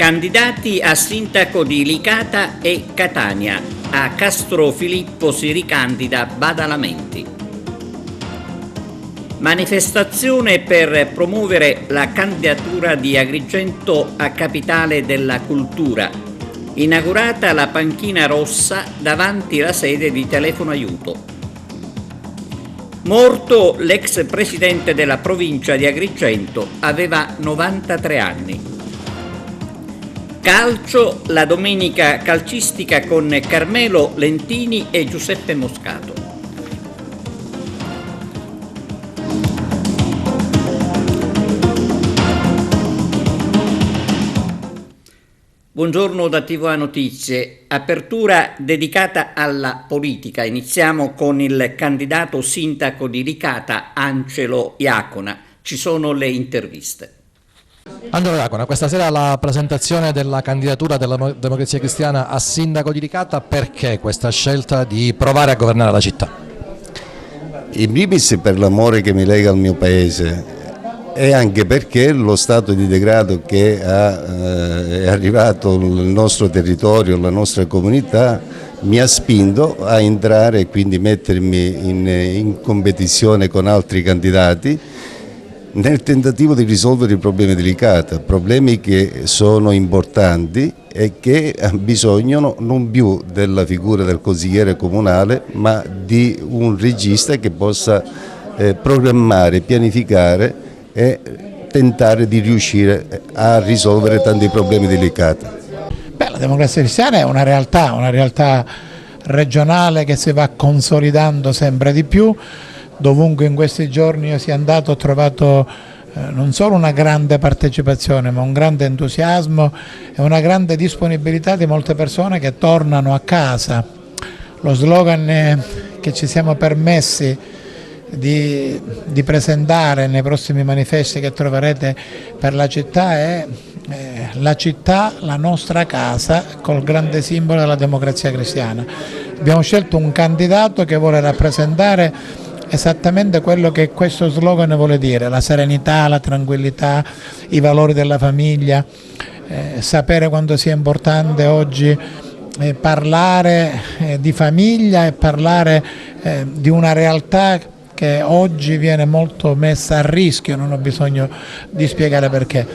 Candidati a sindaco di Licata e Catania. A Castrofilippo si ricandida Badalamenti. Manifestazione per promuovere la candidatura di Agrigento a capitale della cultura. Inaugurata la panchina rossa davanti alla sede di Telefono Aiuto. Morto l'ex presidente della provincia di Agrigento, aveva 93 anni. Calcio, la domenica calcistica con Carmelo Lentini e Giuseppe Moscato. Buongiorno da TVA Notizie. Apertura dedicata alla politica. Iniziamo con il candidato sindaco di Licata, Angelo Iacona. Ci sono le interviste. Angelo Iacona, questa sera la presentazione della candidatura della Democrazia Cristiana a sindaco di Licata. Perché questa scelta di provare a governare la città? In primis per l'amore che mi lega al mio paese e anche perché lo stato di degrado che è arrivato nel nostro territorio, la nostra comunità, mi ha spinto a entrare e quindi mettermi in competizione con altri candidati nel tentativo di risolvere i problemi di Licata, problemi che sono importanti e che bisogno non più della figura del consigliere comunale, ma di un regista che possa programmare, pianificare e tentare di riuscire a risolvere tanti problemi di Licata. La Democrazia Cristiana è una realtà regionale che si va consolidando sempre di più. Dovunque in questi giorni io sia andato ho trovato non solo una grande partecipazione, ma un grande entusiasmo e una grande disponibilità di molte persone che tornano a casa. Lo slogan che ci siamo permessi di presentare nei prossimi manifesti che troverete per la città è la città, la nostra casa, col grande simbolo della Democrazia Cristiana. Abbiamo scelto un candidato che vuole rappresentare esattamente quello che questo slogan vuole dire: la serenità, la tranquillità, i valori della famiglia, sapere quanto sia importante oggi parlare di famiglia e parlare di una realtà che oggi viene molto messa a rischio. Non ho bisogno di spiegare perché.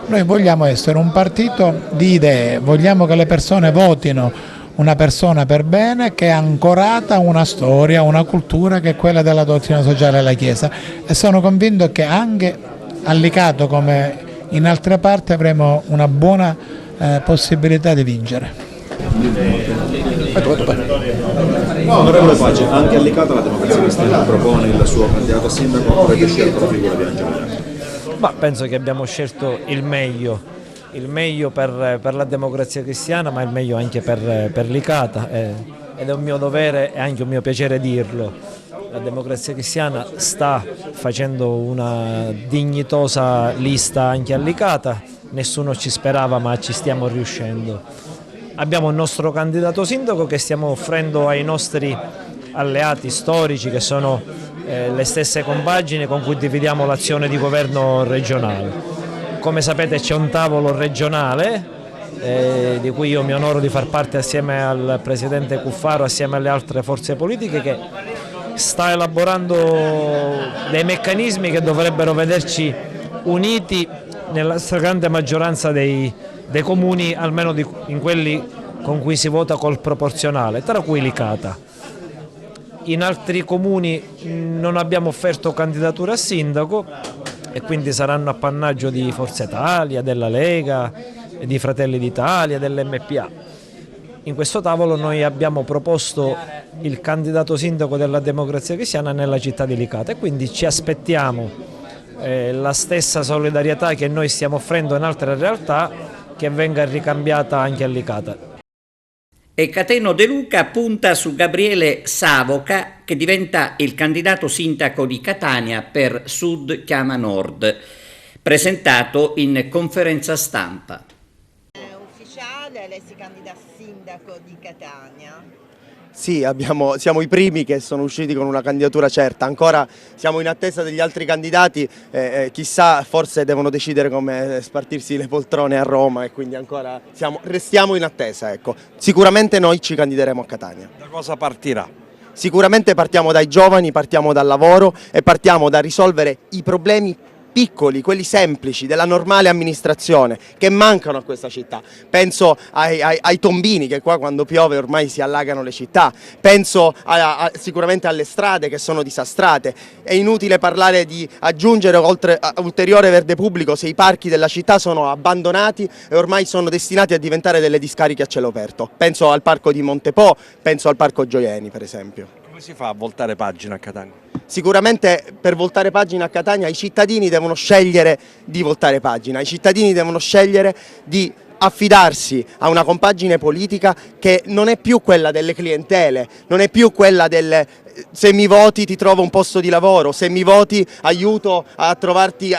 Noi vogliamo essere un partito di idee, vogliamo che le persone votino una persona per bene che è ancorata a una storia, una cultura che è quella della dottrina sociale della Chiesa, e sono convinto che anche a Licata come in altre parti avremo una buona possibilità di vincere. Onorevole Pace, anche a Licata la Democrazia Cristiana propone il suo candidato a sindaco, avete scelto la figura di Angelo Iacona? Ma penso che abbiamo scelto il meglio per la Democrazia Cristiana, ma il meglio anche per Licata, ed è un mio dovere e anche un mio piacere dirlo. La Democrazia Cristiana sta facendo una dignitosa lista anche a Licata, nessuno ci sperava ma ci stiamo riuscendo. Abbiamo il nostro candidato sindaco che stiamo offrendo ai nostri alleati storici, che sono le stesse compagini con cui dividiamo l'azione di governo regionale. Come sapete c'è un tavolo regionale di cui io mi onoro di far parte assieme al Presidente Cuffaro, assieme alle altre forze politiche, che sta elaborando dei meccanismi che dovrebbero vederci uniti nella stragrande maggioranza dei comuni, almeno in quelli con cui si vota col proporzionale, tra cui Licata. In altri comuni non abbiamo offerto candidatura a sindaco e quindi saranno appannaggio di Forza Italia, della Lega, di Fratelli d'Italia, dell'MPA. In questo tavolo noi abbiamo proposto il candidato sindaco della Democrazia Cristiana nella città di Licata e quindi ci aspettiamo la stessa solidarietà che noi stiamo offrendo in altre realtà, che venga ricambiata anche a Licata. E Cateno De Luca punta su Gabriele Savoca, che diventa il candidato sindaco di Catania per Sud chiama Nord, presentato in conferenza stampa. È ufficiale, lei si candida a sindaco di Catania. Sì, siamo i primi che sono usciti con una candidatura certa, ancora siamo in attesa degli altri candidati, chissà, forse devono decidere come spartirsi le poltrone a Roma e quindi ancora restiamo in attesa. Ecco. Sicuramente noi ci candideremo a Catania. Da cosa partirà? Sicuramente partiamo dai giovani, partiamo dal lavoro e partiamo da risolvere i problemi piccoli, quelli semplici della normale amministrazione che mancano a questa città. Penso ai tombini che qua quando piove ormai si allagano le città, penso sicuramente alle strade che sono disastrate. È inutile parlare di aggiungere ulteriore verde pubblico se i parchi della città sono abbandonati e ormai sono destinati a diventare delle discariche a cielo aperto. Penso al parco di Montepo, penso al parco Gioieni per esempio. Come si fa a voltare pagina a Catania? Sicuramente per voltare pagina a Catania i cittadini devono scegliere di voltare pagina, i cittadini devono scegliere di affidarsi a una compagine politica che non è più quella delle clientele, non è più quella del se mi voti ti trovo un posto di lavoro, se mi voti aiuto a farti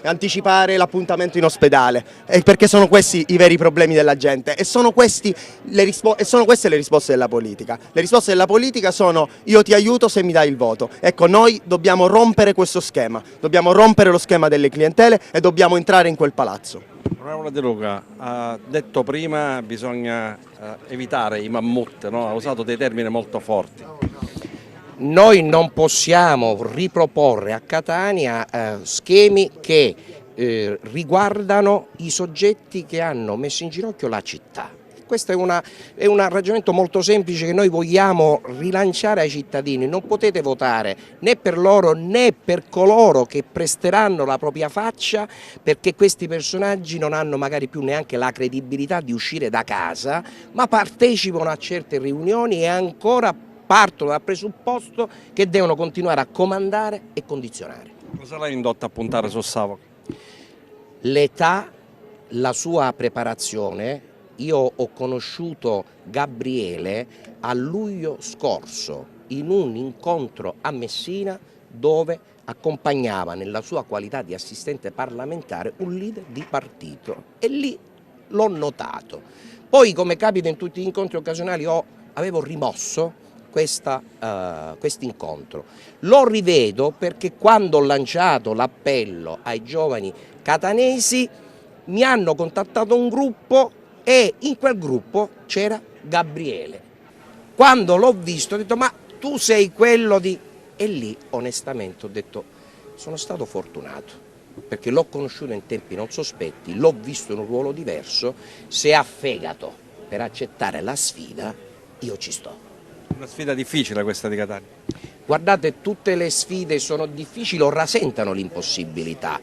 anticipare l'appuntamento in ospedale, perché sono questi i veri problemi della gente e sono queste le risposte della politica. Le risposte della politica sono io ti aiuto se mi dai il voto. Ecco, noi dobbiamo rompere questo schema, dobbiamo rompere lo schema delle clientele e dobbiamo entrare in quel palazzo. Onorevole De Luca, ha detto prima bisogna evitare i mammut, no? Ha usato dei termini molto forti. Noi non possiamo riproporre a Catania schemi che riguardano i soggetti che hanno messo in ginocchio la città. Questo è un ragionamento molto semplice che noi vogliamo rilanciare ai cittadini. Non potete votare né per loro né per coloro che presteranno la propria faccia, perché questi personaggi non hanno magari più neanche la credibilità di uscire da casa, ma partecipano a certe riunioni e ancora partono dal presupposto che devono continuare a comandare e condizionare. Cosa l'ha indotto a puntare su Savoca? L'età, la sua preparazione. Io ho conosciuto Gabriele a luglio scorso in un incontro a Messina dove accompagnava nella sua qualità di assistente parlamentare un leader di partito e lì l'ho notato. Poi, come capita in tutti gli incontri occasionali, avevo rimosso questo incontro. Lo rivedo perché quando ho lanciato l'appello ai giovani catanesi mi hanno contattato un gruppo e in quel gruppo c'era Gabriele. Quando l'ho visto ho detto ma tu sei quello di... E lì onestamente ho detto sono stato fortunato perché l'ho conosciuto in tempi non sospetti, l'ho visto in un ruolo diverso, se ha fegato per accettare la sfida io ci sto. Una sfida difficile questa di Catania. Guardate, tutte le sfide sono difficili o rasentano l'impossibilità.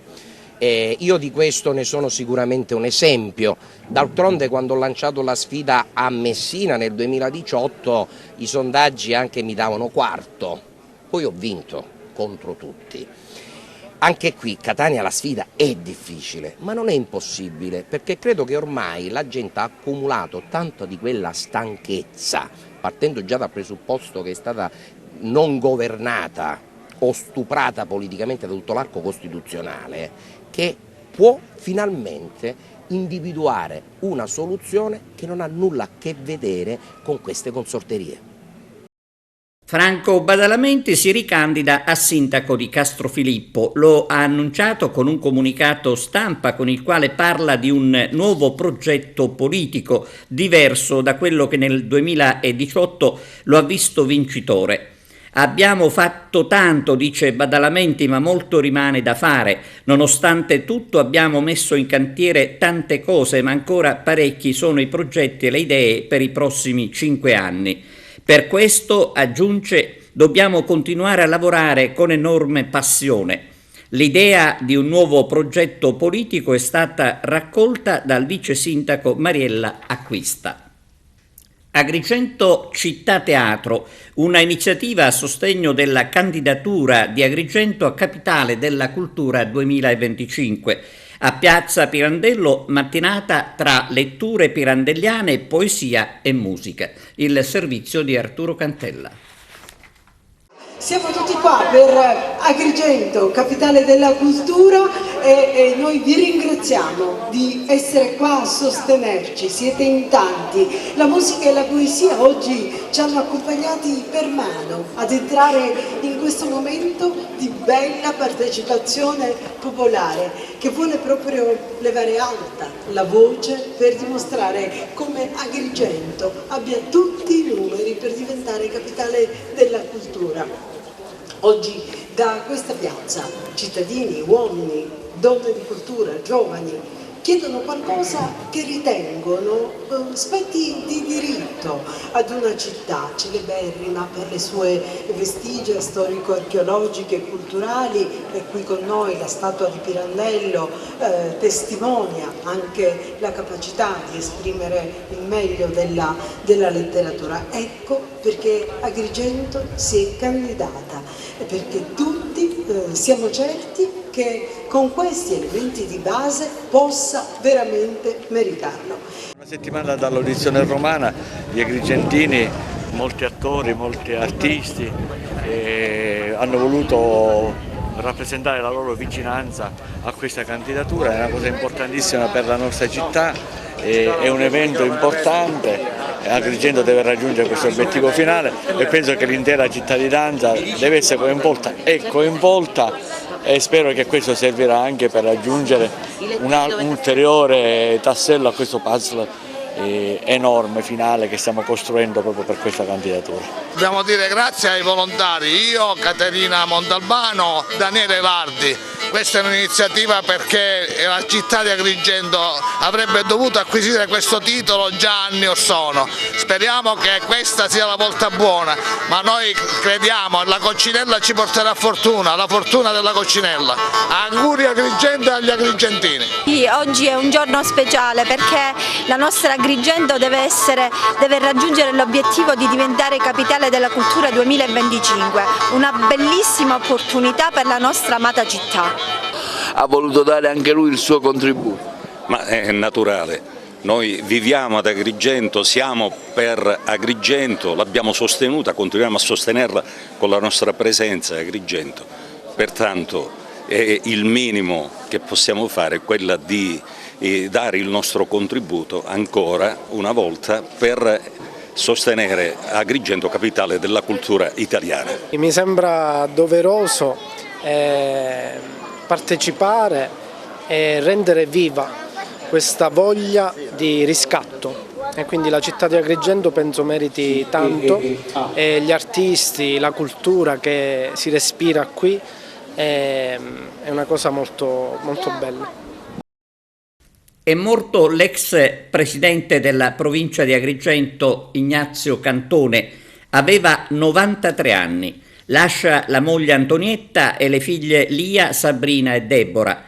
Io di questo ne sono sicuramente un esempio. D'altronde quando ho lanciato la sfida a Messina nel 2018 i sondaggi anche mi davano quarto, poi ho vinto contro tutti. Anche qui Catania la sfida è difficile, ma non è impossibile, perché credo che ormai la gente ha accumulato tanto di quella stanchezza, partendo già dal presupposto che è stata non governata o stuprata politicamente da tutto l'arco costituzionale, che può finalmente individuare una soluzione che non ha nulla a che vedere con queste consorterie. Franco Badalamenti si ricandida a sindaco di Castrofilippo. Lo ha annunciato con un comunicato stampa con il quale parla di un nuovo progetto politico diverso da quello che nel 2018 lo ha visto vincitore. Abbiamo fatto tanto, dice Badalamenti, ma molto rimane da fare. Nonostante tutto abbiamo messo in cantiere tante cose, ma ancora parecchi sono i progetti e le idee per i prossimi 5 anni. Per questo, aggiunge, dobbiamo continuare a lavorare con enorme passione. L'idea di un nuovo progetto politico è stata raccolta dal vice sindaco Mariella Acquista. Agrigento Città Teatro, una iniziativa a sostegno della candidatura di Agrigento a Capitale della Cultura 2025. A Piazza Pirandello, mattinata tra letture pirandelliane, poesia e musica. Il servizio di Arturo Cantella. Siamo tutti qua per Agrigento, Capitale della Cultura, e noi vi ringraziamo di essere qua a sostenerci, siete in tanti. La musica e la poesia oggi ci hanno accompagnati per mano ad entrare in questo momento di bella partecipazione popolare che vuole proprio levare alta la voce per dimostrare come Agrigento abbia tutti i numeri per diventare capitale della cultura. Oggi da questa piazza cittadini, uomini, donne di cultura, giovani chiedono qualcosa che ritengono spetti di diritto ad una città celeberrima per le sue vestigia storico-archeologiche e culturali, e qui con noi la statua di Pirandello testimonia anche la capacità di esprimere il meglio della letteratura. Ecco perché Agrigento si è candidata e perché tutti siamo certi che con questi elementi di base possa veramente meritarlo. Una settimana dall'audizione romana, gli agrigentini, molti attori, molti artisti hanno voluto rappresentare la loro vicinanza a questa candidatura. È una cosa importantissima per la nostra città, è un evento importante. Agrigento deve raggiungere questo obiettivo finale e penso che l'intera cittadinanza deve essere coinvolta e spero che questo servirà anche per aggiungere un ulteriore tassello a questo puzzle enorme finale che stiamo costruendo proprio per questa candidatura. Dobbiamo dire grazie ai volontari, io, Caterina Montalbano, Daniele Vardi. Questa è un'iniziativa perché la città di Agrigento avrebbe dovuto acquisire questo titolo già anni or sono. Speriamo che questa sia la volta buona, ma noi crediamo che la Coccinella ci porterà fortuna, la fortuna della Coccinella. Auguri Agrigento e agli agrigentini. Oggi è un giorno speciale perché la nostra Agrigento deve raggiungere l'obiettivo di diventare capitale della cultura 2025, una bellissima opportunità per la nostra amata città. Ha voluto dare anche lui il suo contributo. Ma è naturale, noi viviamo ad Agrigento, siamo per Agrigento, l'abbiamo sostenuta, continuiamo a sostenerla con la nostra presenza a Agrigento, pertanto il minimo che possiamo fare è quella di dare il nostro contributo ancora una volta per sostenere Agrigento capitale della cultura italiana. Mi sembra doveroso partecipare e rendere viva questa voglia di riscatto e quindi la città di Agrigento penso meriti tanto e gli artisti, la cultura che si respira qui è una cosa molto, molto bella. È morto l'ex presidente della provincia di Agrigento Ignazio Cantone, aveva 93 anni. Lascia la moglie Antonietta e le figlie Lia, Sabrina e Deborah.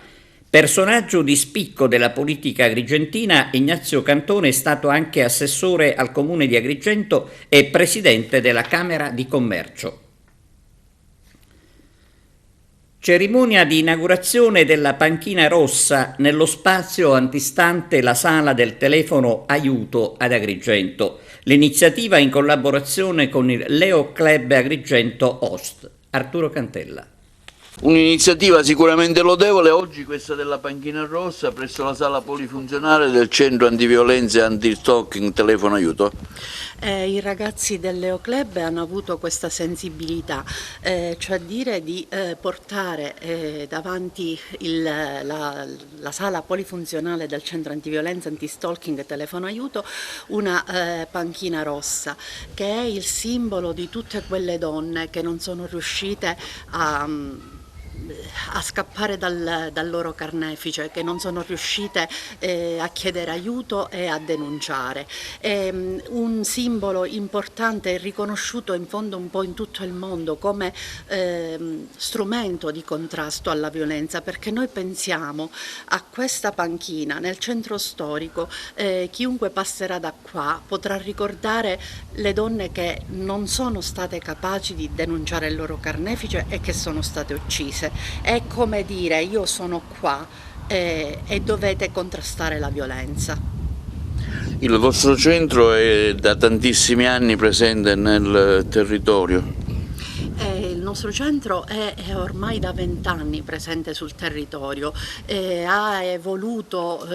Personaggio di spicco della politica agrigentina, Ignazio Cantone è stato anche assessore al comune di Agrigento e presidente della Camera di Commercio. Cerimonia di inaugurazione della panchina rossa nello spazio antistante la sala del telefono Aiuto ad Agrigento. L'iniziativa in collaborazione con il Leo Club Agrigento Host. Arturo Cantella. Un'iniziativa sicuramente lodevole oggi questa della panchina rossa presso la sala polifunzionale del centro antiviolenza e anti-stalking Telefono Aiuto. I ragazzi del Leo Club hanno avuto questa sensibilità, cioè dire di portare davanti la sala polifunzionale del centro antiviolenza, anti-stalking e Telefono Aiuto una panchina rossa che è il simbolo di tutte quelle donne che non sono riuscite a scappare dal loro carnefice, che non sono riuscite a chiedere aiuto e a denunciare. È un simbolo importante e riconosciuto in fondo un po' in tutto il mondo come strumento di contrasto alla violenza, perché noi pensiamo a questa panchina nel centro storico, chiunque passerà da qua potrà ricordare le donne che non sono state capaci di denunciare il loro carnefice e che sono state uccise. È come dire: io sono qua e dovete contrastare la violenza. Il vostro centro è da tantissimi anni presente nel territorio. il nostro centro è ormai da 20 anni presente sul territorio, ha evoluto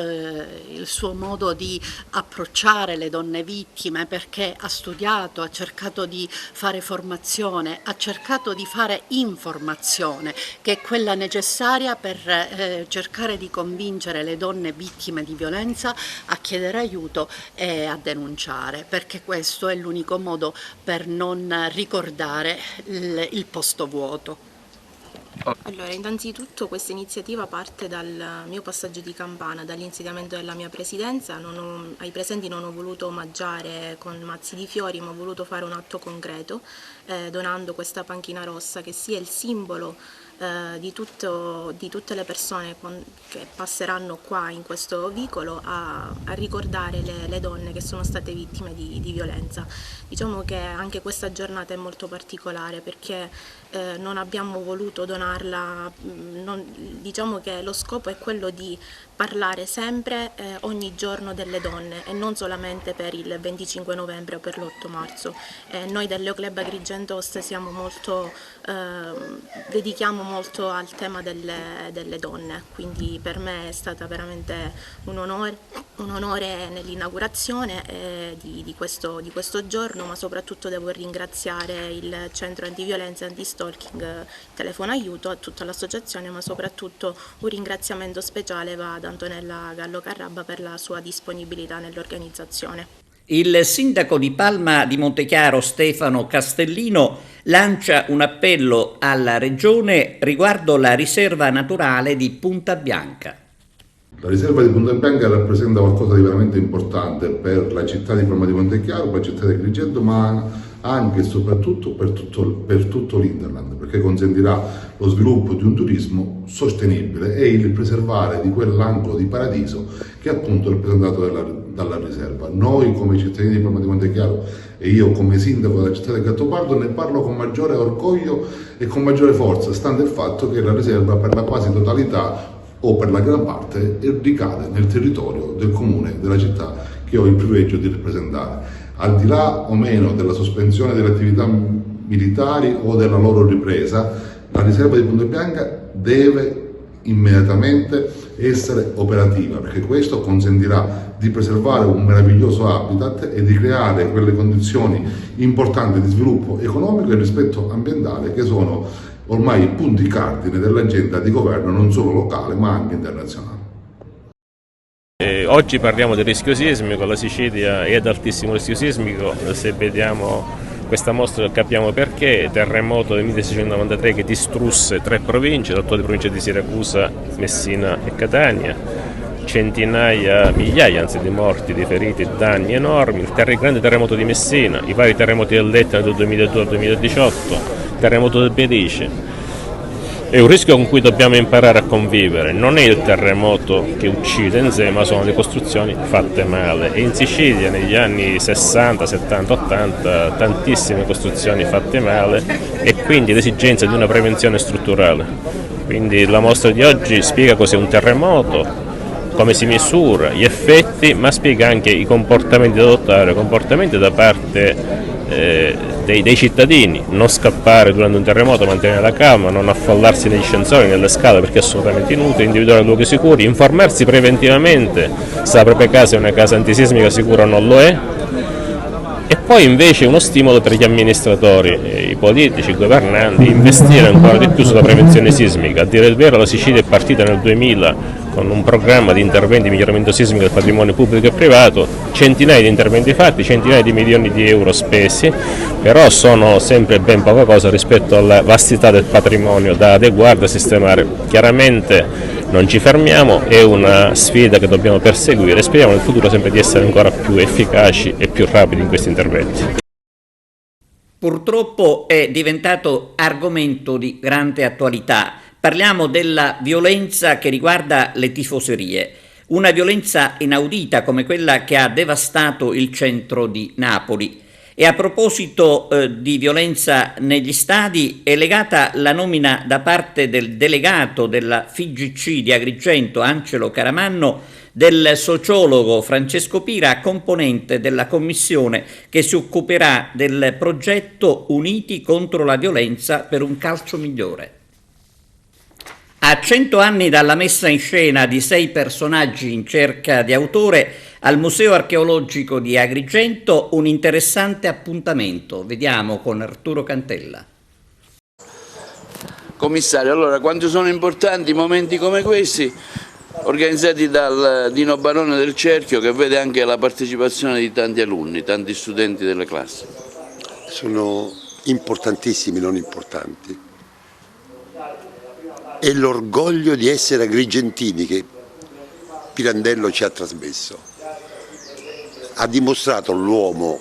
il suo modo di approcciare le donne vittime, perché ha studiato, ha cercato di fare formazione, ha cercato di fare informazione, che è quella necessaria per cercare di convincere le donne vittime di violenza a chiedere aiuto e a denunciare, perché questo è l'unico modo per non ricordare il posto vuoto. Allora, innanzitutto questa iniziativa parte dal mio passaggio di campana, dall'insediamento della mia presidenza. Ai presenti non ho voluto omaggiare con mazzi di fiori, ma ho voluto fare un atto concreto, donando questa panchina rossa che sia il simbolo di tutte le persone che passeranno qua in questo vicolo a ricordare le donne che sono state vittime di violenza. Diciamo che anche questa giornata è molto particolare perché non abbiamo voluto donarla, diciamo che lo scopo è quello di parlare sempre, ogni giorno delle donne e non solamente per il 25 novembre o per l'8 marzo. Noi del Leo Club Agrigento siamo molto, dedichiamo molto al tema delle donne, quindi per me è stata veramente un onore nell'inaugurazione di questo giorno, ma soprattutto devo ringraziare il Centro Antiviolenza e Antistalking Telefono Aiuto, a tutta l'associazione, ma soprattutto un ringraziamento speciale va ad Antonella Gallo Carrabba per la sua disponibilità nell'organizzazione. Il sindaco di Palma di Montechiaro, Stefano Castellino, lancia un appello alla Regione riguardo la riserva naturale di Punta Bianca. La riserva di Punta Bianca rappresenta qualcosa di veramente importante per la città di Palma di Montechiaro, per la città di Agrigento, ma anche e soprattutto per tutto l'Interland, perché consentirà lo sviluppo di un turismo sostenibile e il preservare di quell'angolo di paradiso che è appunto rappresentato dalla riserva. Noi come cittadini di Palma di Montechiaro e io come sindaco della città del Gattopardo ne parlo con maggiore orgoglio e con maggiore forza, stante il fatto che la riserva per la quasi totalità o per la gran parte ricade nel territorio del comune, della città che ho il privilegio di rappresentare. Al di là o meno della sospensione delle attività militari o della loro ripresa, la riserva di Punta Bianca deve immediatamente essere operativa, perché questo consentirà di preservare un meraviglioso habitat e di creare quelle condizioni importanti di sviluppo economico e rispetto ambientale che sono ormai i punti cardine dell'agenda di governo non solo locale ma anche internazionale. Oggi parliamo del rischio sismico, la Sicilia è ad altissimo rischio sismico, se vediamo questa mostra capiamo perché. Terremoto del 1693 che distrusse 3 province, l'attuale provincia di Siracusa, Messina e Catania, centinaia, migliaia anzi di morti, di feriti, danni enormi, il grande terremoto di Messina, i vari terremoti dell'Etna del 2002 al 2018, terremoto del Belice. È un rischio con cui dobbiamo imparare a convivere, non è il terremoto che uccide in sé, ma sono le costruzioni fatte male. E in Sicilia negli anni 60, 70, 80 tantissime costruzioni fatte male e quindi l'esigenza di una prevenzione strutturale. Quindi la mostra di oggi spiega cos'è un terremoto, come si misura, gli effetti, ma spiega anche i comportamenti da adottare, comportamenti da parte dei cittadini, non scappare durante un terremoto, mantenere la calma, non affollarsi negli ascensori, nelle scale perché è assolutamente inutile, individuare luoghi sicuri, informarsi preventivamente se la propria casa è una casa antisismica sicura o non lo è, e poi invece uno stimolo per gli amministratori, i politici, i governanti, investire ancora di più sulla prevenzione sismica. A dire il vero la Sicilia è partita nel 2000 con un programma di interventi di miglioramento sismico del patrimonio pubblico e privato, centinaia di interventi fatti, centinaia di milioni di euro spesi, però sono sempre ben poca cosa rispetto alla vastità del patrimonio da adeguare, da sistemare. Chiaramente non ci fermiamo, è una sfida che dobbiamo perseguire e speriamo nel futuro sempre di essere ancora più efficaci e più rapidi in questi interventi. Purtroppo è diventato argomento di grande attualità. Parliamo della violenza che riguarda le tifoserie, una violenza inaudita come quella che ha devastato il centro di Napoli. E a proposito di violenza negli stadi, è legata la nomina da parte del delegato della FIGC di Agrigento, Angelo Caramanno, del sociologo Francesco Pira, componente della commissione che si occuperà del progetto Uniti contro la violenza per un calcio migliore. A 100 anni dalla messa in scena di 6 personaggi in cerca di autore, al Museo Archeologico di Agrigento un interessante appuntamento. Vediamo con Arturo Cantella. Commissario, allora quanto sono importanti momenti come questi, organizzati dal Dino Barone del Cerchio, che vede anche la partecipazione di tanti alunni, tanti studenti delle classi? Sono importantissimi, non importanti. È l'orgoglio di essere agrigentini che Pirandello ci ha trasmesso. Ha dimostrato l'uomo,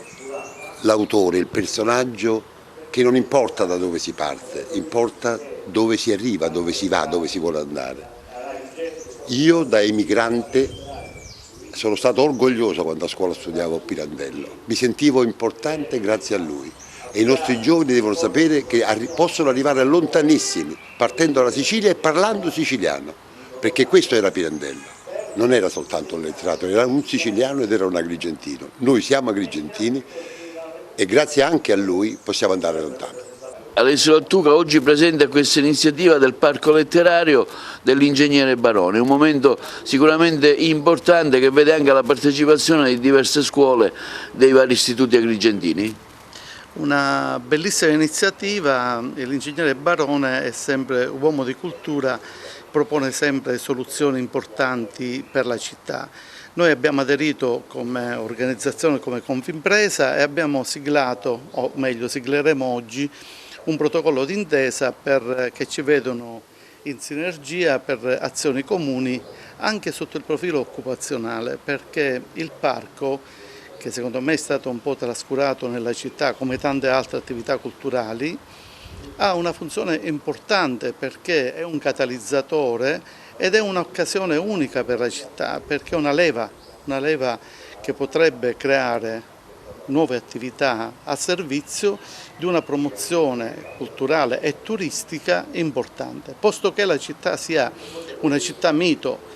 l'autore, il personaggio, che non importa da dove si parte, importa dove si arriva, dove si va, dove si vuole andare. Io da emigrante sono stato orgoglioso quando a scuola studiavo Pirandello, mi sentivo importante grazie a lui. E i nostri giovani devono sapere che possono arrivare lontanissimi, partendo dalla Sicilia e parlando siciliano, perché questo era Pirandello, non era soltanto un letterato, era un siciliano ed era un agrigentino. Noi siamo agrigentini e grazie anche a lui possiamo andare lontano. Alessio Lattuca oggi presente a questa iniziativa del Parco Letterario dell'Ingegnere Barone, un momento sicuramente importante che vede anche la partecipazione di diverse scuole dei vari istituti agrigentini. Una bellissima iniziativa, l'ingegnere Barone è sempre uomo di cultura, propone sempre soluzioni importanti per la città. Noi abbiamo aderito come organizzazione, come Confimpresa, e abbiamo siglato, o meglio sigleremo oggi, un protocollo d'intesa che ci vedono in sinergia per azioni comuni anche sotto il profilo occupazionale, perché il parco, che secondo me è stato un po' trascurato nella città come tante altre attività culturali, ha una funzione importante perché è un catalizzatore ed è un'occasione unica per la città, perché è una leva che potrebbe creare nuove attività a servizio di una promozione culturale e turistica importante, posto che la città sia una città mito,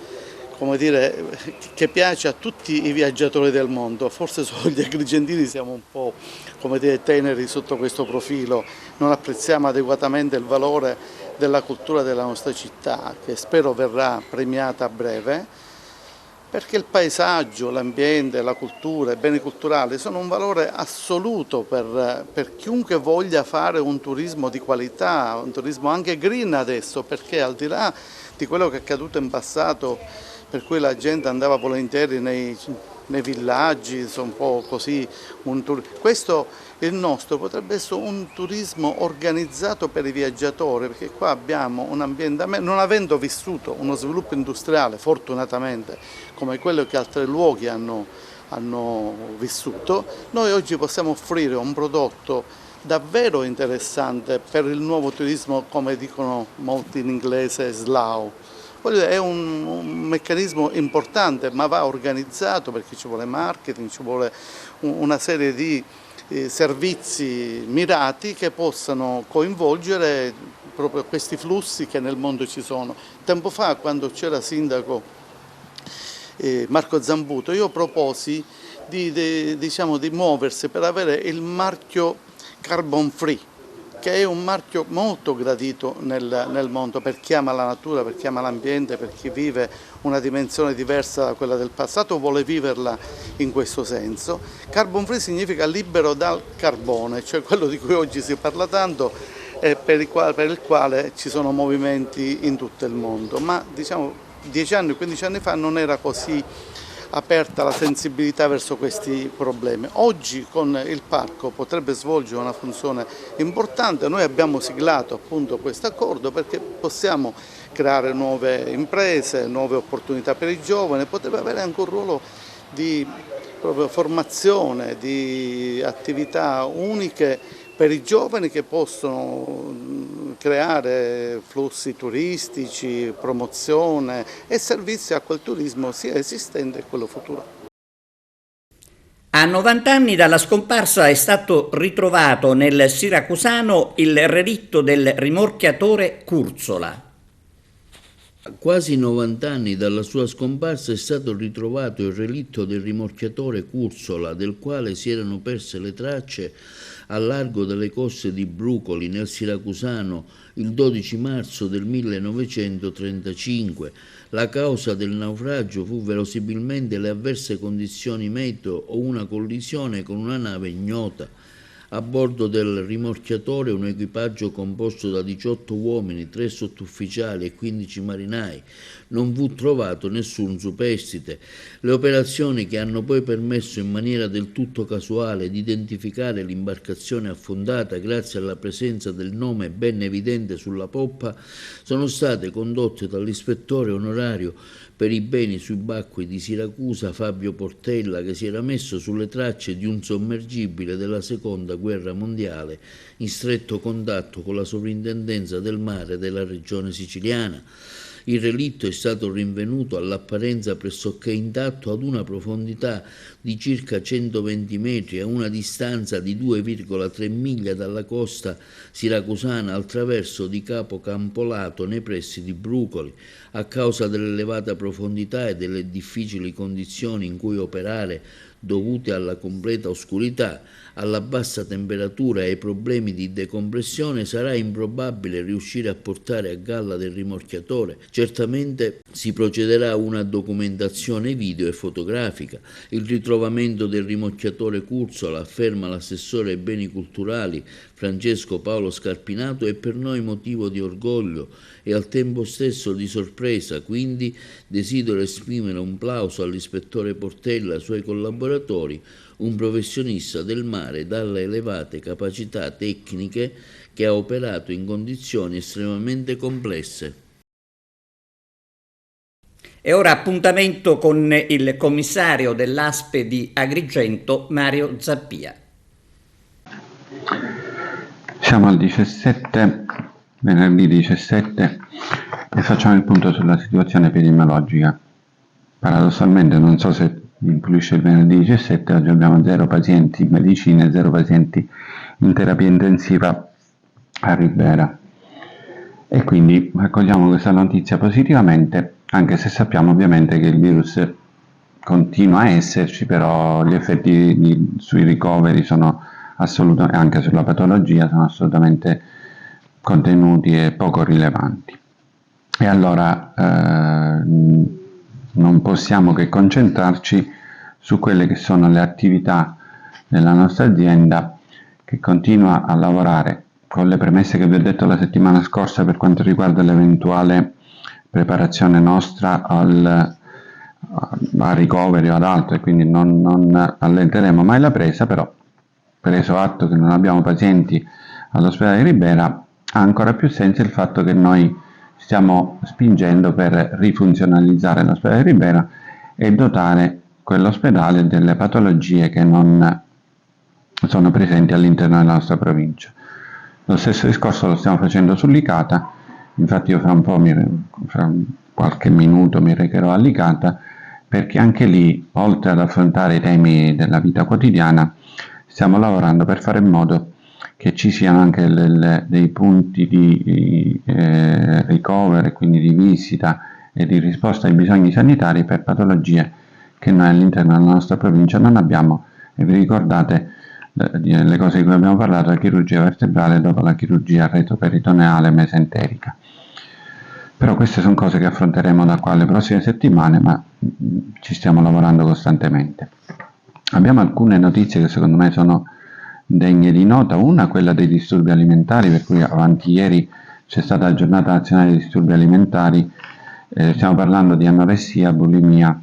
come dire, che piace a tutti i viaggiatori del mondo. Forse solo gli agrigentini siamo un po', come dire, teneri sotto questo profilo, non apprezziamo adeguatamente il valore della cultura della nostra città, che spero verrà premiata a breve, perché il paesaggio, l'ambiente, la cultura, i beni culturali sono un valore assoluto per chiunque voglia fare un turismo di qualità, un turismo anche green adesso, perché al di là di quello che è accaduto in passato, per cui la gente andava volentieri nei villaggi, un po' così, questo il nostro potrebbe essere un turismo organizzato per i viaggiatori, perché qua abbiamo un ambientamento, non avendo vissuto uno sviluppo industriale fortunatamente come quello che altri luoghi hanno vissuto, noi oggi possiamo offrire un prodotto davvero interessante per il nuovo turismo, come dicono molti in inglese, slow. È un meccanismo importante, ma va organizzato perché ci vuole marketing, ci vuole una serie di servizi mirati che possano coinvolgere proprio questi flussi che nel mondo ci sono. Tempo fa, quando c'era sindaco Marco Zambuto, io proposi di muoversi per avere il marchio Carbon Free, che è un marchio molto gradito nel mondo per chi ama la natura, per chi ama l'ambiente, per chi vive una dimensione diversa da quella del passato o vuole viverla in questo senso. Carbon free significa libero dal carbone, cioè quello di cui oggi si parla tanto e per il quale ci sono movimenti in tutto il mondo. Ma diciamo 10 anni o 15 anni fa non era così aperta la sensibilità verso questi problemi. Oggi con il parco potrebbe svolgere una funzione importante. Noi abbiamo siglato appunto questo accordo perché possiamo creare nuove imprese, nuove opportunità per i giovani, potrebbe avere anche un ruolo di proprio formazione, di attività uniche per i giovani che possono creare flussi turistici, promozione e servizi a quel turismo sia esistente che quello futuro. A 90 anni dalla scomparsa è stato ritrovato nel siracusano il relitto del rimorchiatore Curzola. A quasi 90 anni dalla sua scomparsa è stato ritrovato il relitto del rimorchiatore Curzola, del quale si erano perse le tracce al largo delle coste di Brucoli, nel Siracusano, il 12 marzo del 1935. La causa del naufragio fu verosimilmente le avverse condizioni meteo o una collisione con una nave ignota. A bordo del rimorchiatore un equipaggio composto da 18 uomini, 3 sottufficiali e 15 marinai. Non fu trovato nessun superstite. Le operazioni che hanno poi permesso in maniera del tutto casuale di identificare l'imbarcazione affondata grazie alla presenza del nome ben evidente sulla poppa sono state condotte dall'ispettore onorario per i beni subacquei di Siracusa Fabio Portella, che si era messo sulle tracce di un sommergibile della Seconda Guerra Mondiale in stretto contatto con la sovrintendenza del mare della regione siciliana. Il relitto è stato rinvenuto all'apparenza pressoché intatto ad una profondità di circa 120 metri e a una distanza di 2,3 miglia dalla costa siracusana al traverso di Capo Campolato nei pressi di Brucoli. A causa dell'elevata profondità e delle difficili condizioni in cui operare, dovute alla completa oscurità, alla bassa temperatura e ai problemi di decompressione, sarà improbabile riuscire a portare a galla del rimorchiatore. Certamente si procederà a una documentazione video e fotografica. Il ritrovamento del rimorchiatore Curzola, afferma l'assessore ai beni culturali Francesco Paolo Scarpinato, è per noi motivo di orgoglio e al tempo stesso di sorpresa, quindi desidero esprimere un plauso all'ispettore Portella e ai suoi collaboratori, un professionista del mare dalle elevate capacità tecniche che ha operato in condizioni estremamente complesse. E ora appuntamento con il commissario dell'Aspe di Agrigento, Mario Zappia. Siamo al 17, venerdì 17, e facciamo il punto sulla situazione epidemiologica. Paradossalmente, non so se influisce il venerdì 17, oggi abbiamo 0 pazienti in medicina e 0 pazienti in terapia intensiva a Ribera. E quindi accogliamo questa notizia positivamente, anche se sappiamo ovviamente che il virus continua a esserci, però gli effetti sui ricoveri sono assolutamente, anche sulla patologia, sono assolutamente contenuti e poco rilevanti. E allora non possiamo che concentrarci su quelle che sono le attività della nostra azienda, che continua a lavorare con le premesse che vi ho detto la settimana scorsa per quanto riguarda l'eventuale preparazione nostra a ricoveri o ad altro, e quindi non allenteremo mai la presa, però preso atto che non abbiamo pazienti all'ospedale di Ribera, ha ancora più senso il fatto che noi stiamo spingendo per rifunzionalizzare l'ospedale di Ribera e dotare quell'ospedale delle patologie che non sono presenti all'interno della nostra provincia. Lo stesso discorso lo stiamo facendo su Licata, infatti io fra qualche minuto mi recherò a Licata, perché anche lì, oltre ad affrontare i temi della vita quotidiana, stiamo lavorando per fare in modo che ci siano anche dei punti di ricovero, quindi di visita e di risposta ai bisogni sanitari per patologie che noi all'interno della nostra provincia non abbiamo. E vi ricordate le cose di cui abbiamo parlato: la chirurgia vertebrale dopo la chirurgia retroperitoneale mesenterica. Però queste sono cose che affronteremo da qua alle prossime settimane, ma ci stiamo lavorando costantemente. Abbiamo alcune notizie che secondo me sono degne di nota. Una, quella dei disturbi alimentari, per cui avanti ieri c'è stata la giornata nazionale dei disturbi alimentari. Stiamo parlando di anoressia, bulimia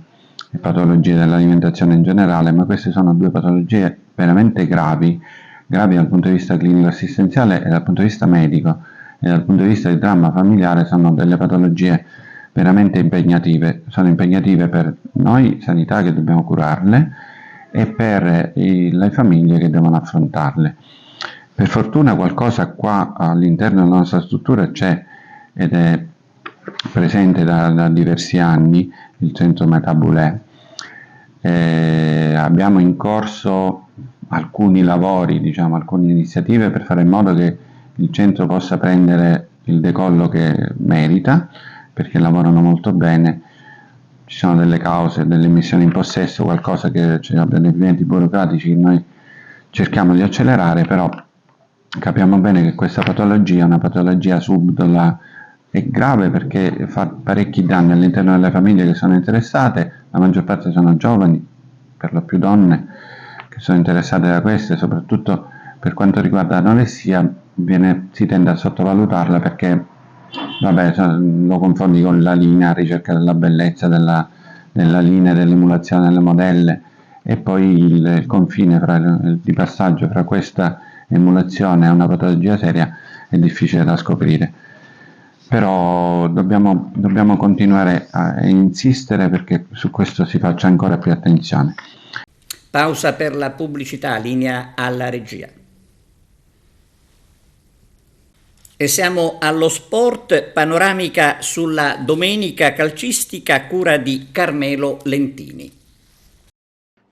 e patologie dell'alimentazione in generale, ma queste sono due patologie veramente gravi dal punto di vista clinico assistenziale e dal punto di vista medico, e dal punto di vista del dramma familiare sono delle patologie veramente impegnative. Sono impegnative per noi sanità che dobbiamo curarle e per le famiglie che devono affrontarle. Per fortuna qualcosa qua all'interno della nostra struttura c'è ed è presente da diversi anni, il centro Metabulè, Abbiamo in corso alcuni lavori, diciamo, alcune iniziative per fare in modo che il centro possa prendere il decollo che merita, perché lavorano molto bene. Ci sono delle cause, delle missioni in possesso, qualcosa che c'è, degli adempimenti burocratici che noi cerchiamo di accelerare, però capiamo bene che questa patologia è una patologia subdola e grave, perché fa parecchi danni all'interno delle famiglie che sono interessate. La maggior parte sono giovani, per lo più donne, che sono interessate da queste, soprattutto per quanto riguarda l'anoressia si tende a sottovalutarla perché, vabbè, lo confondi con la linea, ricerca della bellezza, della linea, dell'emulazione delle modelle, e poi il confine di passaggio fra questa emulazione e una patologia seria è difficile da scoprire. Però dobbiamo continuare a insistere perché su questo si faccia ancora più attenzione. Pausa per la pubblicità, linea alla regia. E siamo allo sport, panoramica sulla domenica calcistica a cura di Carmelo Lentini.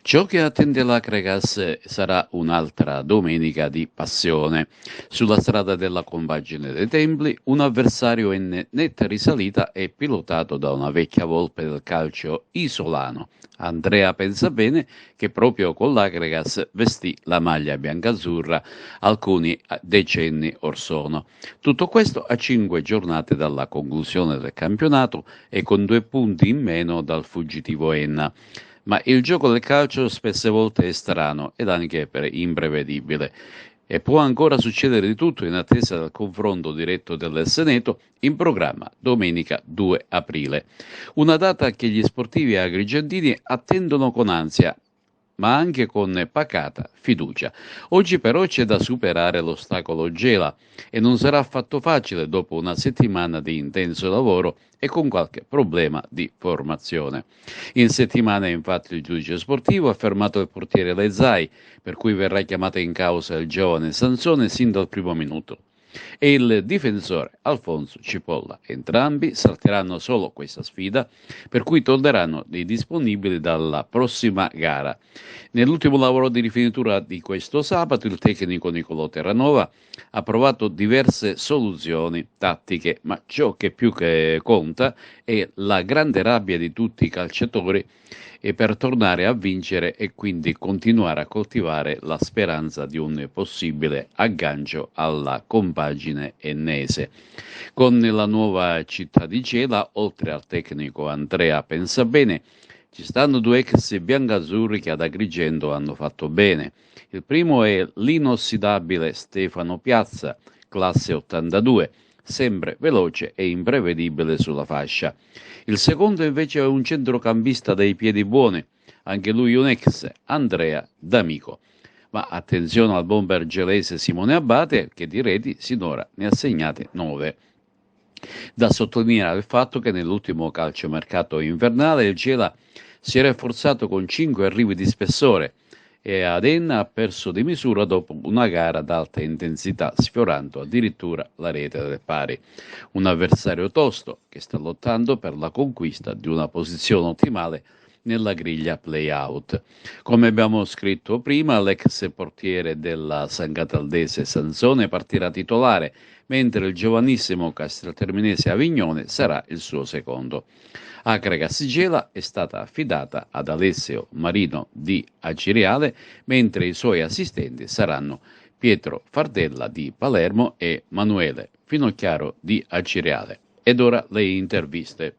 Ciò che attende l'Acregas sarà un'altra domenica di passione. Sulla strada della compagine dei Templi, un avversario in netta risalita è pilotato da una vecchia volpe del calcio isolano, Andrea Pensabene, che proprio con l'Acregas vestì la maglia biancazzurra alcuni decenni or sono. Tutto questo a 5 giornate dalla conclusione del campionato e con 2 punti in meno dal fuggitivo Enna. Ma il gioco del calcio spesse volte è strano ed anche imprevedibile. E può ancora succedere di tutto in attesa del confronto diretto del Seneto in programma domenica 2 aprile. Una data che gli sportivi agrigentini attendono con ansia, ma anche con pacata fiducia. Oggi però c'è da superare l'ostacolo Gela e non sarà affatto facile dopo una settimana di intenso lavoro e con qualche problema di formazione. In settimana infatti il giudice sportivo ha fermato il portiere Lezzai, per cui verrà chiamato in causa il giovane Sansone sin dal primo minuto, e il difensore Alfonso Cipolla. Entrambi salteranno solo questa sfida, per cui torneranno dei disponibili dalla prossima gara. Nell'ultimo lavoro di rifinitura di questo sabato il tecnico Nicolò Terranova ha provato diverse soluzioni tattiche, ma ciò che più che conta è la grande rabbia di tutti i calciatori e per tornare a vincere e quindi continuare a coltivare la speranza di un possibile aggancio alla compagine ennese. Con la nuova città di Gela, oltre al tecnico Andrea Pensabene, ci stanno 2 ex biancazzurri che ad Agrigento hanno fatto bene. Il primo è l'inossidabile Stefano Piazza, classe 82, sempre veloce e imprevedibile sulla fascia. Il secondo invece è un centrocampista dai piedi buoni, anche lui un ex, Andrea D'Amico. Ma attenzione al bomber gelese Simone Abate, che di reti sinora ne ha segnate 9. Da sottolineare il fatto che nell'ultimo calciomercato invernale il Gela si è rafforzato con 5 arrivi di spessore e ad Enna ha perso di misura dopo una gara ad alta intensità, sfiorando addirittura la rete del pari. Un avversario tosto che sta lottando per la conquista di una posizione ottimale nella griglia play-out. Come abbiamo scritto prima, l'ex portiere della San Cataldese Sansone partirà titolare, mentre il giovanissimo Castelterminese Avignone sarà il suo secondo. Acregas Gela è stata affidata ad Alessio Marino di Acireale, mentre i suoi assistenti saranno Pietro Fardella di Palermo e Manuele Finocchiaro di Acireale. Ed ora le interviste.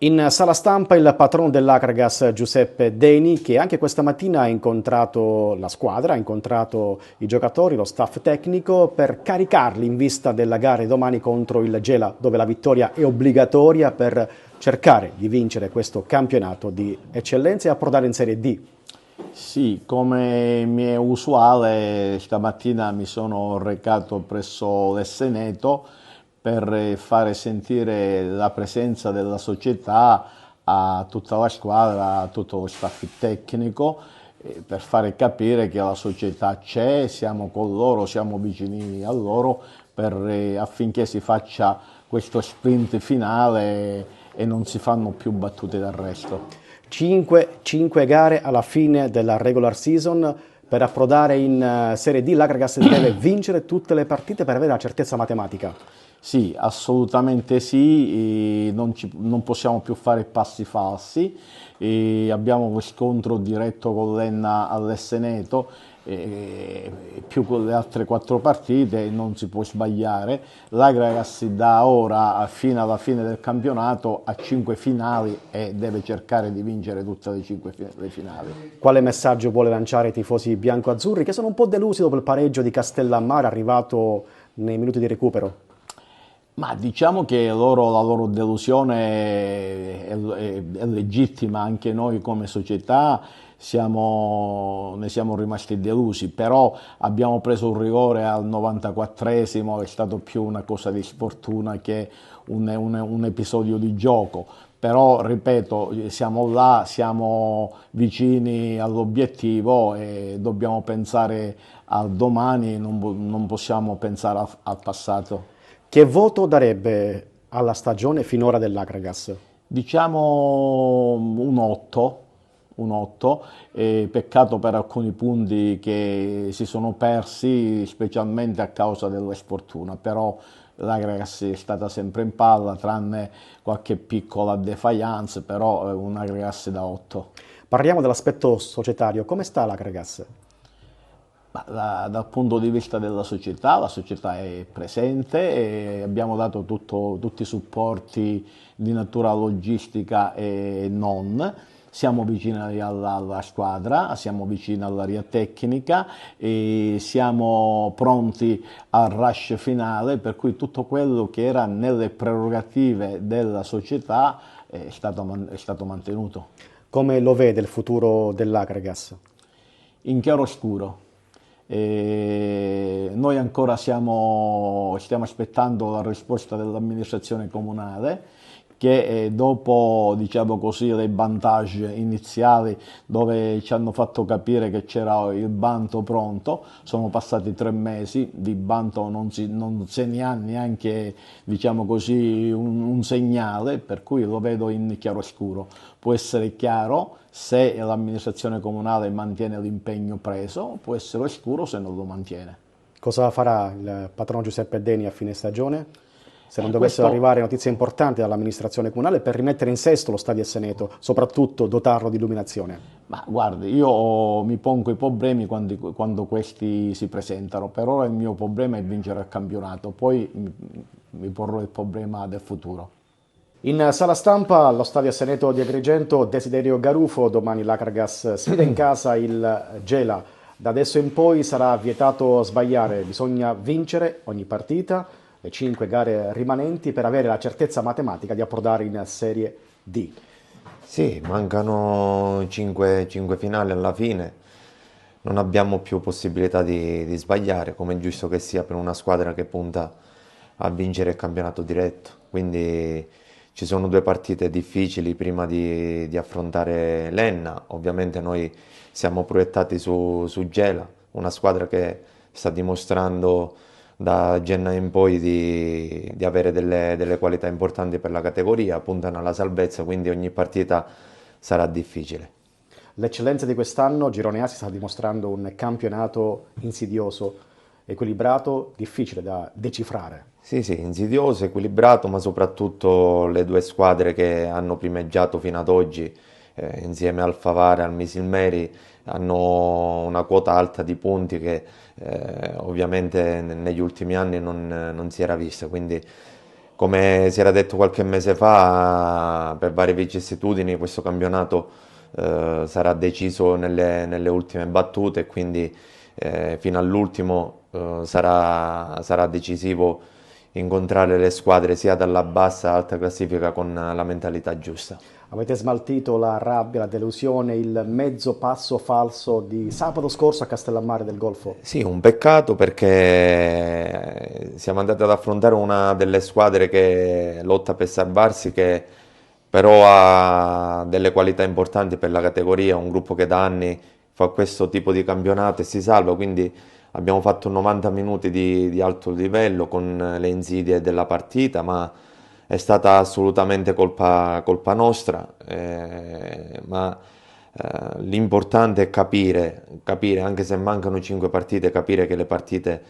In sala stampa il patrono dell'Acregas Giuseppe Deni, che anche questa mattina ha incontrato la squadra, ha incontrato i giocatori, lo staff tecnico, per caricarli in vista della gara di domani contro il Gela, dove la vittoria è obbligatoria per cercare di vincere questo campionato di eccellenza e approdare in Serie D. Sì, come mi è usuale, stamattina mi sono recato presso l'Esseneto per fare sentire la presenza della società a tutta la squadra, a tutto lo staff tecnico, per fare capire che la società c'è, siamo con loro, siamo vicini a loro, affinché si faccia questo sprint finale e non si fanno più battute d'arresto. 5 gare alla fine della regular season. Per approdare in Serie D l'Agragas deve vincere tutte le partite per avere la certezza matematica. Sì, assolutamente sì, non possiamo più fare passi falsi, abbiamo lo scontro diretto con l'Enna all'Esseneto, più con le altre 4 partite non si può sbagliare. L'Agragas da ora fino alla fine del campionato ha 5 finali e deve cercare di vincere tutte le 5 le finali. Quale messaggio vuole lanciare ai tifosi bianco-azzurri che sono un po' delusi dopo il pareggio di Castellammare arrivato nei minuti di recupero? Ma diciamo che la loro delusione è legittima, anche noi come società ne siamo rimasti delusi, però abbiamo preso un rigore al 94esimo, è stato più una cosa di sfortuna che un episodio di gioco. Però, ripeto, siamo là, siamo vicini all'obiettivo e dobbiamo pensare al domani, non possiamo pensare al passato. Che voto darebbe alla stagione finora dell'Agragas? Diciamo un 8, peccato per alcuni punti che si sono persi, specialmente a causa della sfortuna, però l'Agragas è stata sempre in palla, tranne qualche piccola defiance, però un Agragas da 8. Parliamo dell'aspetto societario, come sta l'Agragas? Dal punto di vista della società, la società è presente e abbiamo dato tutti i supporti di natura logistica e non. Siamo vicini alla squadra, siamo vicini all'area tecnica e siamo pronti al rush finale, per cui tutto quello che era nelle prerogative della società è stato mantenuto. Come lo vede il futuro dell'Agragas? In chiaroscuro. Noi ancora stiamo aspettando la risposta dell'amministrazione comunale che dopo, diciamo così, dei vantage iniziali dove ci hanno fatto capire che c'era il bando pronto, sono passati 3 mesi, di bando non se ne ha neanche, diciamo così, un segnale, per cui lo vedo in chiaroscuro. Può essere chiaro se l'amministrazione comunale mantiene l'impegno preso, può essere oscuro se non lo mantiene. Cosa farà il patrono Giuseppe Deni a fine stagione? Se non dovessero arrivare notizie importanti dall'amministrazione comunale per rimettere in sesto lo stadio Esseneto, soprattutto dotarlo di illuminazione? Ma guardi, io mi pongo i problemi quando questi si presentano, per ora il mio problema è vincere il campionato, poi mi porrò il problema del futuro. In sala stampa allo stadio Esseneto di Agrigento, Desiderio Garufo, domani l'Agragas sfida in casa il Gela. Da adesso in poi sarà vietato sbagliare, bisogna vincere ogni partita, le 5 gare rimanenti per avere la certezza matematica di approdare in Serie D. Sì, mancano 5 finali alla fine, non abbiamo più possibilità di sbagliare, come è giusto che sia per una squadra che punta a vincere il campionato diretto, quindi ci sono 2 partite difficili prima di affrontare l'Enna. Ovviamente noi siamo proiettati su Gela, una squadra che sta dimostrando da gennaio in poi di avere delle qualità importanti per la categoria, puntano alla salvezza, quindi ogni partita sarà difficile. L'eccellenza di quest'anno, Girone A, si sta dimostrando un campionato insidioso, equilibrato, difficile da decifrare. Sì, insidioso, equilibrato, ma soprattutto le 2 squadre che hanno primeggiato fino ad oggi, insieme al Favara e al Misilmeri, hanno una quota alta di punti che ovviamente negli ultimi anni non si era vista, quindi come si era detto qualche mese fa, per varie vicissitudini questo campionato sarà deciso nelle ultime battute e quindi fino all'ultimo sarà decisivo incontrare le squadre sia dalla bassa alta classifica con la mentalità giusta. Avete smaltito la rabbia, la delusione, il mezzo passo falso di sabato scorso a Castellammare del Golfo? Sì, un peccato perché siamo andati ad affrontare una delle squadre che lotta per salvarsi, che però ha delle qualità importanti per la categoria, un gruppo che da anni fa questo tipo di campionato e si salva, quindi abbiamo fatto 90 minuti di alto livello con le insidie della partita, ma è stata assolutamente colpa nostra, ma l'importante è capire, anche se mancano 5 partite, capire che le partite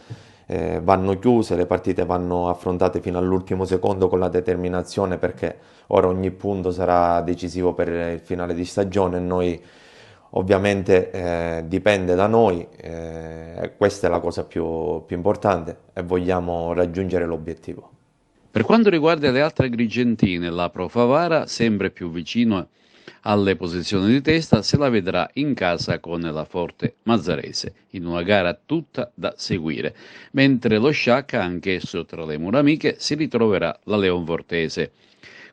vanno chiuse, le partite vanno affrontate fino all'ultimo secondo con la determinazione, perché ora ogni punto sarà decisivo per il finale di stagione e noi ovviamente dipende da noi, questa è la cosa più importante e vogliamo raggiungere l'obiettivo. Per quanto riguarda le altre agrigentine, la Pro Favara, sempre più vicino alle posizioni di testa, se la vedrà in casa con la Forte Mazzarese, in una gara tutta da seguire, mentre lo Sciacca, anch'esso tra le mura amiche, si ritroverà la Leonfortese.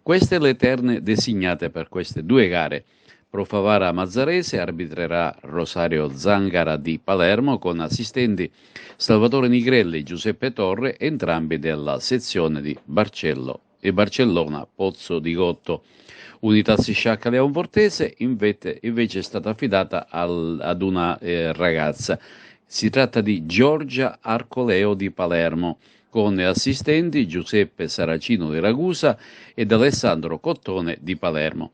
Queste le terne designate per queste 2 gare. Pro Favara Mazzarese arbitrerà Rosario Zangara di Palermo con assistenti Salvatore Nigrelli e Giuseppe Torre, entrambi della sezione di Barcello e Barcellona Pozzo di Gotto. Unitas Sciacca Leonfortese invece è stata affidata ad una ragazza. Si tratta di Giorgia Arcoleo di Palermo, con assistenti Giuseppe Saracino di Ragusa ed Alessandro Cottone di Palermo.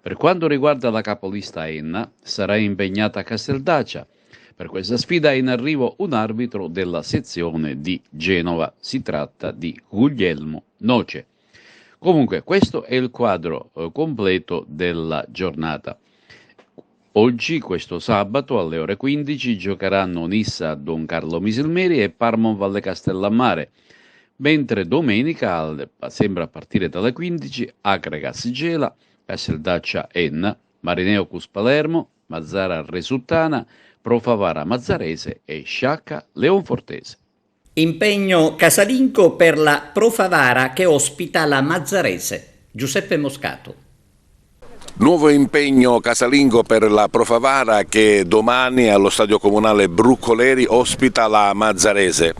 Per quanto riguarda la capolista Enna, sarà impegnata a Casteldacia. Per questa sfida è in arrivo un arbitro della sezione di Genova. Si tratta di Guglielmo Noce. Comunque, questo è il quadro completo della giornata. Oggi, questo sabato, alle ore 15, giocheranno Nissa Don Carlo Misilmeri e Parma Valle Castellammare, mentre domenica, sempre a partire dalle 15, Acregas Gela, Casteldaccia Enna, Marineocus Palermo, Mazzara Resuttana, Pro Favara Mazzarese e Sciacca Leonfortese. Impegno casalingo per la Pro Favara che ospita la Mazzarese. Giuseppe Moscato. Nuovo impegno casalingo per la Pro Favara che domani allo Stadio Comunale Bruccoleri ospita la Mazzarese.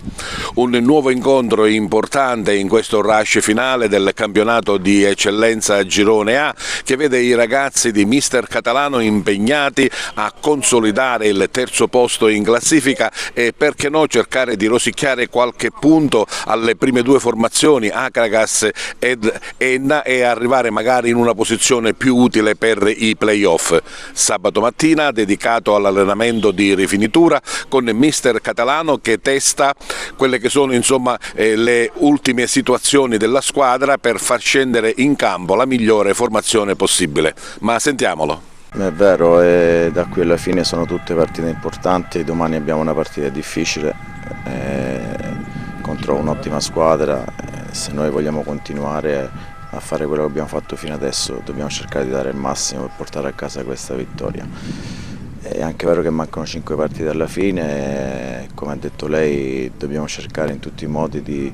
Un nuovo incontro importante in questo rush finale del campionato di eccellenza Girone A che vede i ragazzi di Mister Catalano impegnati a consolidare il 3° posto in classifica e perché no cercare di rosicchiare qualche punto alle prime 2 formazioni Acragas ed Enna e arrivare magari in una posizione più utile per i play-off. Sabato mattina dedicato all'allenamento di rifinitura con Mister Catalano che testa quelle che sono insomma le ultime situazioni della squadra per far scendere in campo la migliore formazione possibile. Ma sentiamolo. È vero, e da qui alla fine sono tutte partite importanti. Domani abbiamo una partita difficile contro un'ottima squadra. Se noi vogliamo continuare a fare quello che abbiamo fatto fino adesso dobbiamo cercare di dare il massimo per portare a casa questa vittoria. È anche vero che mancano 5 partite alla fine e, come ha detto lei, dobbiamo cercare in tutti i modi di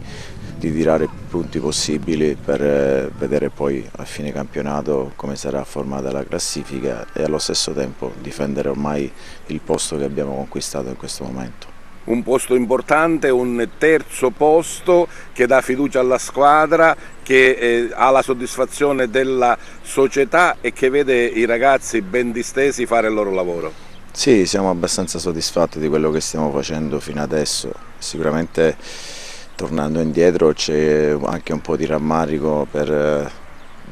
tirare più punti possibili per vedere poi a fine campionato come sarà formata la classifica e allo stesso tempo difendere ormai il posto che abbiamo conquistato in questo momento. Un posto importante, un 3° posto che dà fiducia alla squadra, che ha la soddisfazione della società e che vede i ragazzi ben distesi fare il loro lavoro. Sì, siamo abbastanza soddisfatti di quello che stiamo facendo fino adesso. Sicuramente tornando indietro c'è anche un po' di rammarico per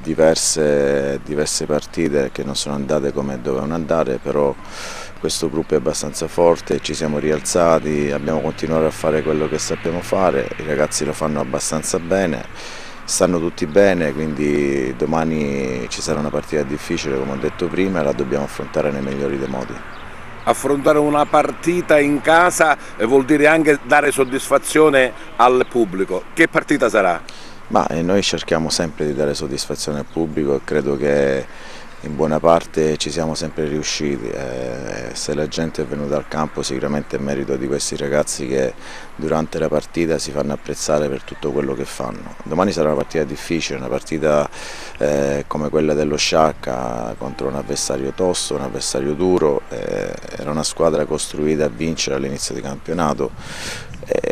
diverse partite che non sono andate come dovevano andare, però questo gruppo è abbastanza forte, ci siamo rialzati, abbiamo continuato a fare quello che sappiamo fare, i ragazzi lo fanno abbastanza bene, stanno tutti bene, quindi domani ci sarà una partita difficile come ho detto prima e la dobbiamo affrontare nei migliori dei modi. Affrontare una partita in casa vuol dire anche dare soddisfazione al pubblico. Che partita sarà? Noi cerchiamo sempre di dare soddisfazione al pubblico e credo che in buona parte ci siamo sempre riusciti. Se la gente è venuta al campo sicuramente è merito di questi ragazzi che durante la partita si fanno apprezzare per tutto quello che fanno. Domani sarà una partita difficile, una partita come quella dello Sciacca contro un avversario tosto, un avversario duro, era una squadra costruita a vincere all'inizio di campionato,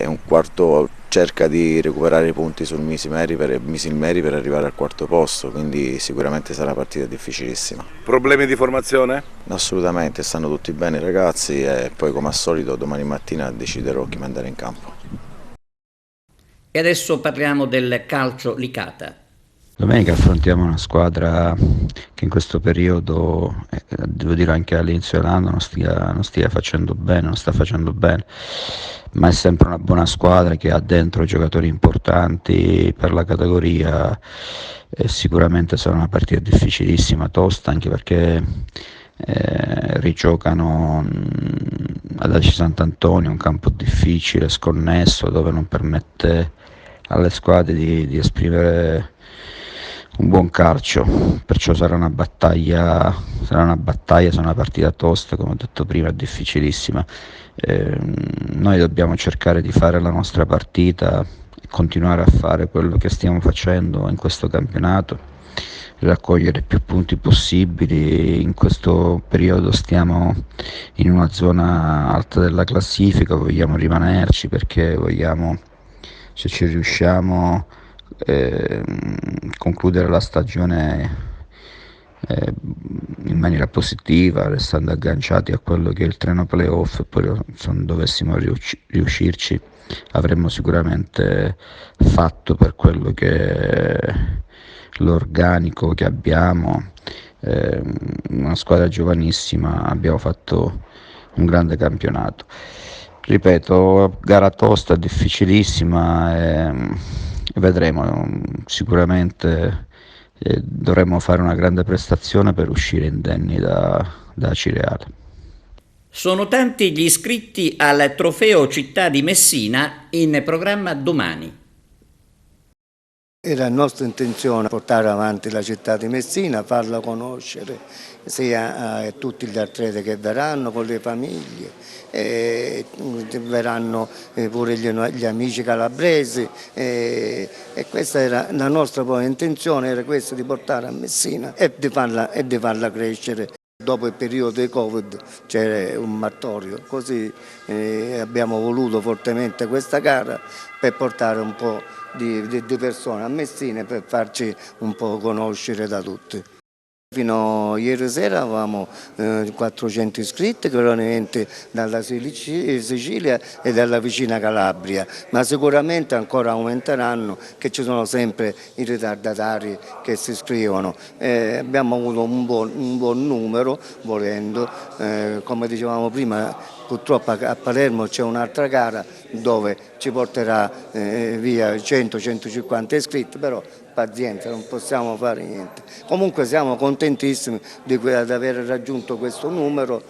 un quarto cerca di recuperare i punti sul Misilmeri per arrivare al 4° posto, quindi sicuramente sarà una partita difficilissima. Problemi di formazione? Assolutamente, stanno tutti bene i ragazzi e poi come al solito domani mattina deciderò chi mandare in campo. E adesso parliamo del calcio Licata. Domenica affrontiamo una squadra che in questo periodo, devo dire anche all'inizio dell'anno, non sta facendo bene, ma è sempre una buona squadra che ha dentro giocatori importanti per la categoria e sicuramente sarà una partita difficilissima, tosta, anche perché rigiocano ad Aci Sant'Antonio, un campo difficile, sconnesso, dove non permette alle squadre di esprimere un buon calcio, perciò sarà una battaglia, sarà una partita tosta, come ho detto prima, difficilissima. Noi dobbiamo cercare di fare la nostra partita e continuare a fare quello che stiamo facendo in questo campionato, raccogliere più punti possibili. In questo periodo stiamo in una zona alta della classifica, vogliamo rimanerci perché vogliamo, se ci riusciamo, concludere la stagione in maniera positiva, restando agganciati a quello che è il treno playoff, e poi se non dovessimo riuscirci avremmo sicuramente fatto per quello che è l'organico che abbiamo, una squadra giovanissima, abbiamo fatto un grande campionato. Ripeto, gara tosta, difficilissima, e vedremo, sicuramente dovremo fare una grande prestazione per uscire indenni da Cireale. Sono tanti gli iscritti al Trofeo Città di Messina in programma domani. Era nostra intenzione portare avanti la città di Messina, farla conoscere sia a tutti gli atleti che verranno con le famiglie, verranno pure gli amici calabresi, e questa era la nostra poi intenzione, era questa di portare a Messina e di farla crescere. Dopo il periodo di Covid c'era un martorio, così abbiamo voluto fortemente questa gara per portare un po' di persone a Messina, per farci un po' conoscere da tutti. Fino a ieri sera avevamo 400 iscritti, provenienti dalla Sicilia e dalla vicina Calabria, ma sicuramente ancora aumenteranno, che ci sono sempre i ritardatari che si iscrivono. Abbiamo avuto un buon numero, volendo, come dicevamo prima. Purtroppo a Palermo c'è un'altra gara dove ci porterà via 100-150 iscritti, però pazienza, non possiamo fare niente. Comunque siamo contentissimi di aver raggiunto questo numero.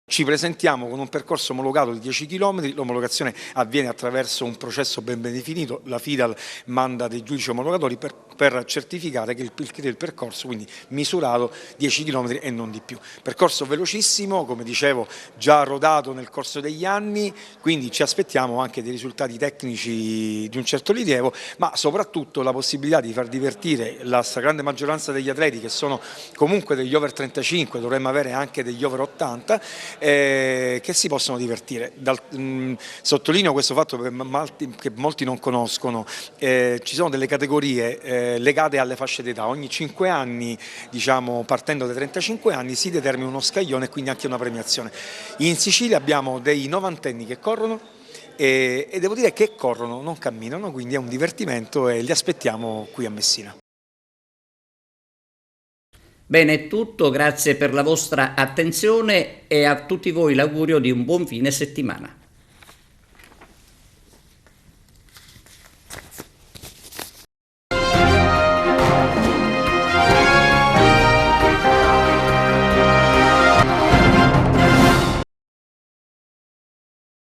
Ci presentiamo con un percorso omologato di 10 km, l'omologazione avviene attraverso un processo ben definito, la FIDAL manda dei giudici omologatori per certificare che il percorso, quindi misurato, 10 km e non di più. Percorso velocissimo, come dicevo, già rodato nel corso degli anni, quindi ci aspettiamo anche dei risultati tecnici di un certo rilievo, ma soprattutto la possibilità di far divertire la stragrande maggioranza degli atleti, che sono comunque degli over 35, dovremmo avere anche degli over 80, che si possono divertire. Sottolineo questo fatto che molti non conoscono, ci sono delle categorie legate alle fasce d'età. Ogni 5 anni, diciamo partendo dai 35 anni, si determina uno scaglione e quindi anche una premiazione. In Sicilia abbiamo dei novantenni che corrono e devo dire che corrono, non camminano, quindi è un divertimento e li aspettiamo qui a Messina. Bene, è tutto, grazie per la vostra attenzione e a tutti voi l'augurio di un buon fine settimana.